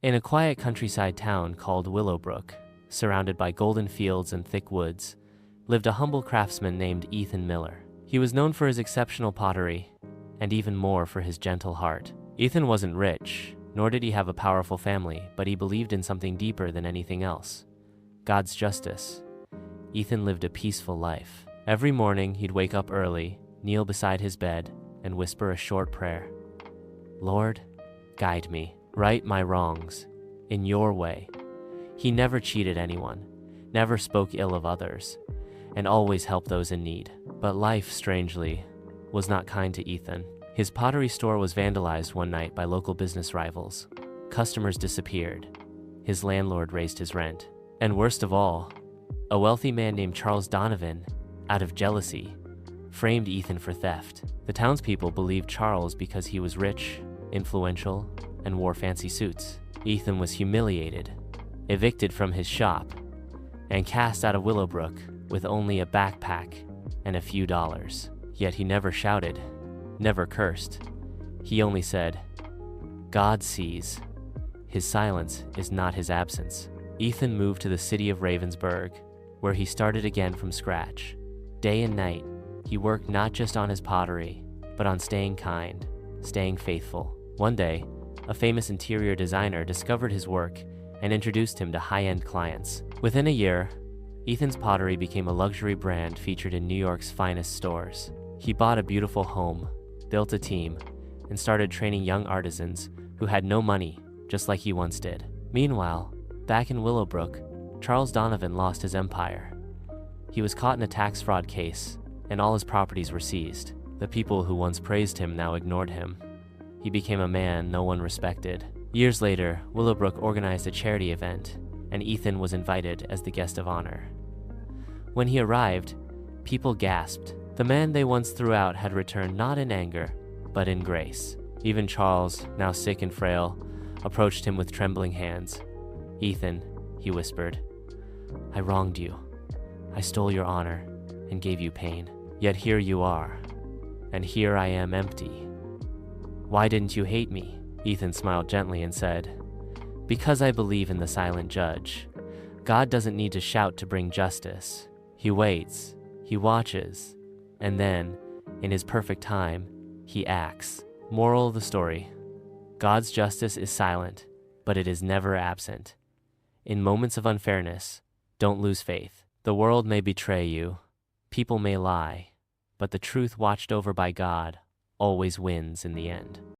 In a quiet countryside town called Willowbrook, surrounded by golden fields and thick woods, lived a humble craftsman named Ethan Miller. He was known for his exceptional pottery, and even more for his gentle heart. Ethan wasn't rich, nor did he have a powerful family, but he believed in something deeper than anything else: God's justice. Ethan lived a peaceful life. Every morning he'd wake up early, kneel beside his bed, and whisper a short prayer. "Lord, guide me. Right my wrongs, in your way." He never cheated anyone, never spoke ill of others, and always helped those in need. But life, strangely, was not kind to Ethan. His pottery store was vandalized one night by local business rivals. Customers disappeared. His landlord raised his rent. And worst of all, a wealthy man named Charles Donovan, out of jealousy, framed Ethan for theft. The townspeople believed Charles because he was rich, influential, and wore fancy suits. Ethan was humiliated, evicted from his shop, and cast out of Willowbrook with only a backpack and a few dollars. Yet he never shouted, never cursed. He only said, "God sees. His silence is not his absence." Ethan moved to the city of Ravensburg, where he started again from scratch. Day and night, he worked not just on his pottery, but on staying kind, staying faithful. One day, a famous interior designer discovered his work and introduced him to high-end clients. Within a year, Ethan's pottery became a luxury brand featured in New York's finest stores. He bought a beautiful home, built a team, and started training young artisans who had no money, just like he once did. Meanwhile, back in Willowbrook, Charles Donovan lost his empire. He was caught in a tax fraud case, and all his properties were seized. The people who once praised him now ignored him. He became a man no one respected. Years later, Willowbrook organized a charity event, and Ethan was invited as the guest of honor. When he arrived, people gasped. The man they once threw out had returned not in anger, but in grace. Even Charles, now sick and frail, approached him with trembling hands. "Ethan," he whispered, "I wronged you. I stole your honor and gave you pain. Yet here you are, and here I am empty. Why didn't you hate me?" Ethan smiled gently and said, "Because I believe in the silent judge. God doesn't need to shout to bring justice. He waits, he watches, and then, in his perfect time, he acts." Moral of the story: God's justice is silent, but it is never absent. In moments of unfairness, don't lose faith. The world may betray you, people may lie, but the truth watched over by God always wins in the end.